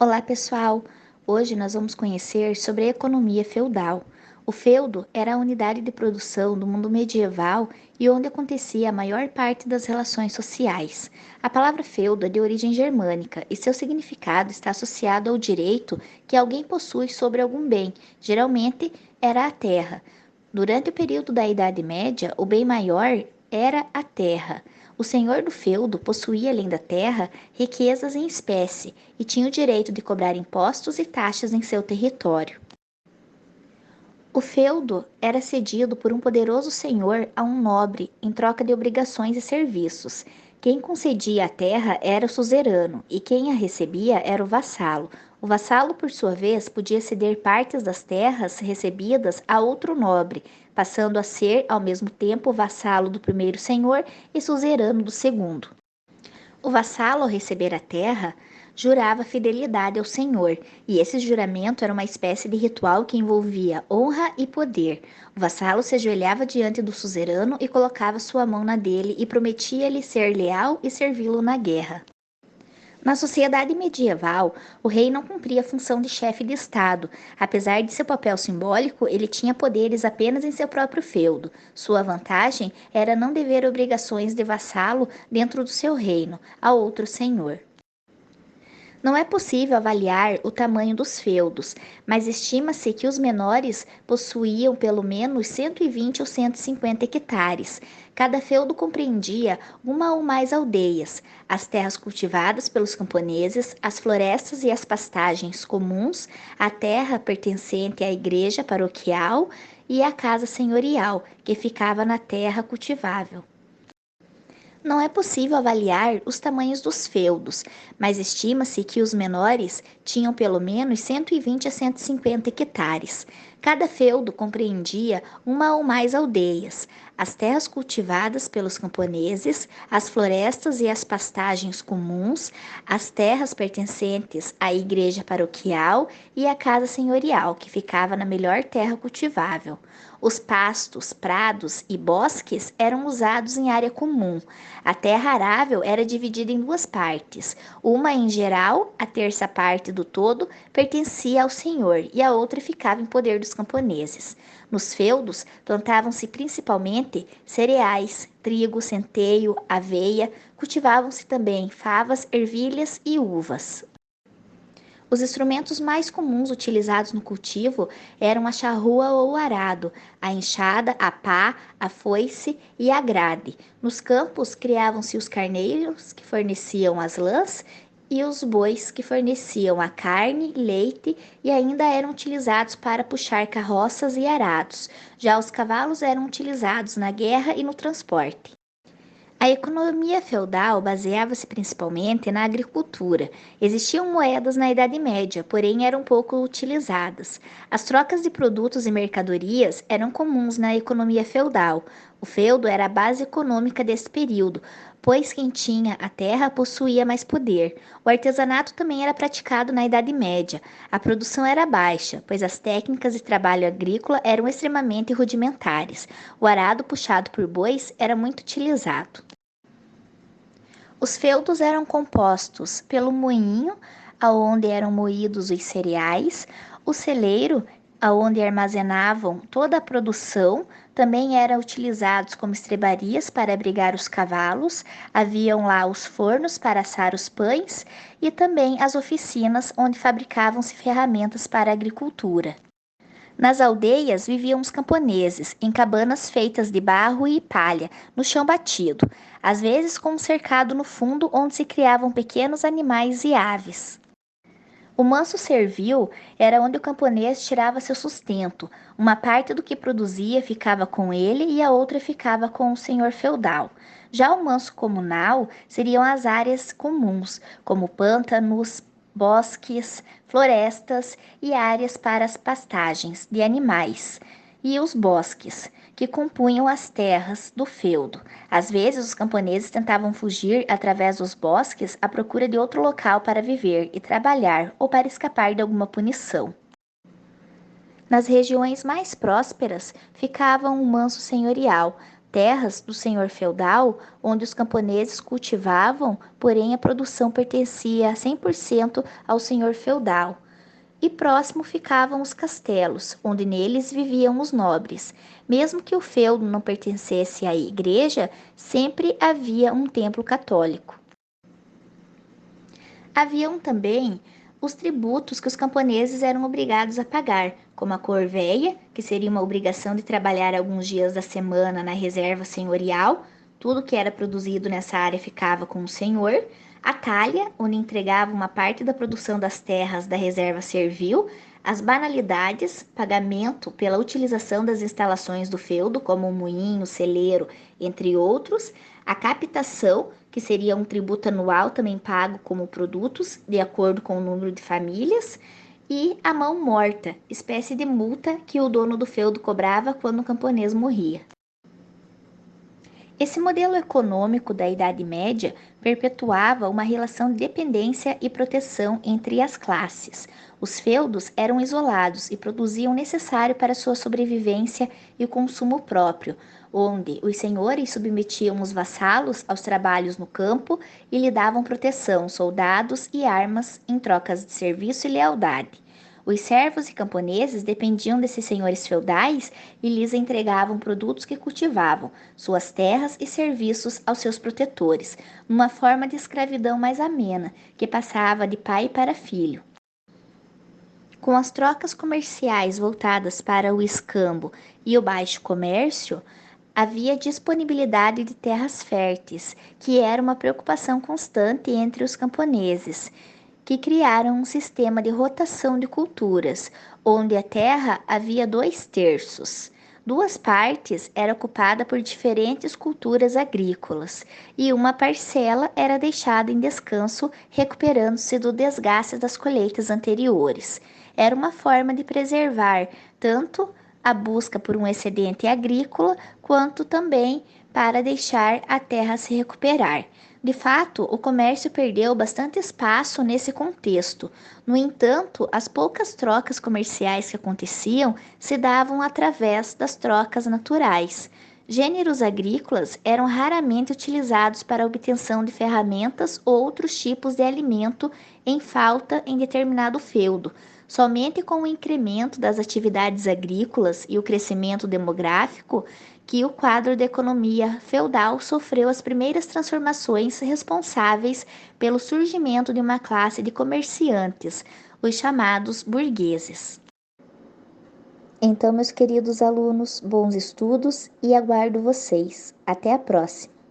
Olá, pessoal! Hoje nós vamos conhecer sobre a economia feudal. O feudo era a unidade de produção do mundo medieval e onde acontecia a maior parte das relações sociais. A palavra feudo é de origem germânica e seu significado está associado ao direito que alguém possui sobre algum bem, geralmente era a terra. Durante o período da Idade Média, o bem maior era a terra. O senhor do feudo possuía, além da terra, riquezas em espécie e tinha o direito de cobrar impostos e taxas em seu território. O feudo era cedido por um poderoso senhor a um nobre em troca de obrigações e serviços. Quem concedia a terra era o suzerano e quem a recebia era o vassalo. O vassalo, por sua vez, podia ceder partes das terras recebidas a outro nobre, passando a ser, ao mesmo tempo, vassalo do primeiro senhor e suzerano do segundo. O vassalo, ao receber a terra, jurava fidelidade ao senhor, e esse juramento era uma espécie de ritual que envolvia honra e poder. O vassalo se ajoelhava diante do suzerano e colocava sua mão na dele e prometia-lhe ser leal e servi-lo na guerra. Na sociedade medieval, o rei não cumpria a função de chefe de Estado. Apesar de seu papel simbólico, ele tinha poderes apenas em seu próprio feudo. Sua vantagem era não dever obrigações de vassalo dentro do seu reino a outro senhor. Não é possível avaliar o tamanho dos feudos, mas estima-se que os menores possuíam pelo menos 120 ou 150 hectares. Cada feudo compreendia uma ou mais aldeias, as terras cultivadas pelos camponeses, as florestas e as pastagens comuns, a terra pertencente à igreja paroquial e a casa senhorial, que ficava na terra cultivável. Não é possível avaliar os tamanhos dos feudos, mas estima-se que os menores tinham pelo menos 120 a 150 hectares. Cada feudo compreendia uma ou mais aldeias, as terras cultivadas pelos camponeses, as florestas e as pastagens comuns, as terras pertencentes à igreja paroquial e à casa senhorial, que ficava na melhor terra cultivável. Os pastos, prados e bosques eram usados em área comum. A terra arável era dividida em duas partes. Uma, em geral, a terça parte do todo, pertencia ao senhor e a outra ficava em poder dos camponeses. Nos feudos, plantavam-se principalmente cereais, trigo, centeio, aveia, cultivavam-se também favas, ervilhas e uvas. Os instrumentos mais comuns utilizados no cultivo eram a charrua ou o arado, a enxada, a pá, a foice e a grade. Nos campos criavam-se os carneiros, que forneciam as lãs, e os bois, que forneciam a carne, leite e ainda eram utilizados para puxar carroças e arados. Já os cavalos eram utilizados na guerra e no transporte. A economia feudal baseava-se principalmente na agricultura. Existiam moedas na Idade Média, porém eram pouco utilizadas. As trocas de produtos e mercadorias eram comuns na economia feudal. O feudo era a base econômica desse período, pois quem tinha a terra possuía mais poder. O artesanato também era praticado na Idade Média. A produção era baixa, pois as técnicas de trabalho agrícola eram extremamente rudimentares. O arado puxado por bois era muito utilizado. Os feudos eram compostos pelo moinho, aonde eram moídos os cereais, o celeiro, aonde armazenavam toda a produção, também eram utilizados como estrebarias para abrigar os cavalos, haviam lá os fornos para assar os pães e também as oficinas onde fabricavam-se ferramentas para a agricultura. Nas aldeias viviam os camponeses, em cabanas feitas de barro e palha, no chão batido, às vezes com um cercado no fundo onde se criavam pequenos animais e aves. O manso servil era onde o camponês tirava seu sustento. Uma parte do que produzia ficava com ele e a outra ficava com o senhor feudal. Já o manso comunal seriam as áreas comuns, como pântanos, bosques, florestas e áreas para as pastagens de animais, e os bosques, que compunham as terras do feudo. Às vezes, os camponeses tentavam fugir através dos bosques à procura de outro local para viver e trabalhar ou para escapar de alguma punição. Nas regiões mais prósperas ficava um manso senhorial, terras do senhor feudal, onde os camponeses cultivavam, porém a produção pertencia 100% ao senhor feudal. E próximo ficavam os castelos, onde neles viviam os nobres. Mesmo que o feudo não pertencesse à igreja, sempre havia um templo católico. Haviam também os tributos que os camponeses eram obrigados a pagar, como a corveia, que seria uma obrigação de trabalhar alguns dias da semana na reserva senhorial, tudo que era produzido nessa área ficava com o senhor, a talha, onde entregava uma parte da produção das terras da reserva servil, as banalidades, pagamento pela utilização das instalações do feudo, como o moinho, celeiro, entre outros, a captação, que seria um tributo anual também pago como produtos, de acordo com o número de famílias, e a mão morta, espécie de multa que o dono do feudo cobrava quando o camponês morria. Esse modelo econômico da Idade Média perpetuava uma relação de dependência e proteção entre as classes. Os feudos eram isolados e produziam o necessário para sua sobrevivência e consumo próprio, onde os senhores submetiam os vassalos aos trabalhos no campo e lhe davam proteção, soldados e armas em trocas de serviço e lealdade. Os servos e camponeses dependiam desses senhores feudais e lhes entregavam produtos que cultivavam, suas terras e serviços aos seus protetores, numa forma de escravidão mais amena, que passava de pai para filho. Com as trocas comerciais voltadas para o escambo e o baixo comércio, havia disponibilidade de terras férteis, que era uma preocupação constante entre os camponeses, que criaram um sistema de rotação de culturas, onde a terra havia 2/3. Duas partes era ocupada por diferentes culturas agrícolas e uma parcela era deixada em descanso, recuperando-se do desgaste das colheitas anteriores. Era uma forma de preservar tanto a busca por um excedente agrícola, quanto também para deixar a terra se recuperar. De fato, o comércio perdeu bastante espaço nesse contexto. No entanto, as poucas trocas comerciais que aconteciam se davam através das trocas naturais. Gêneros agrícolas eram raramente utilizados para a obtenção de ferramentas ou outros tipos de alimento em falta em determinado feudo. Somente com o incremento das atividades agrícolas e o crescimento demográfico que o quadro da economia feudal sofreu as primeiras transformações responsáveis pelo surgimento de uma classe de comerciantes, os chamados burgueses. Então, meus queridos alunos, bons estudos e aguardo vocês. Até a próxima!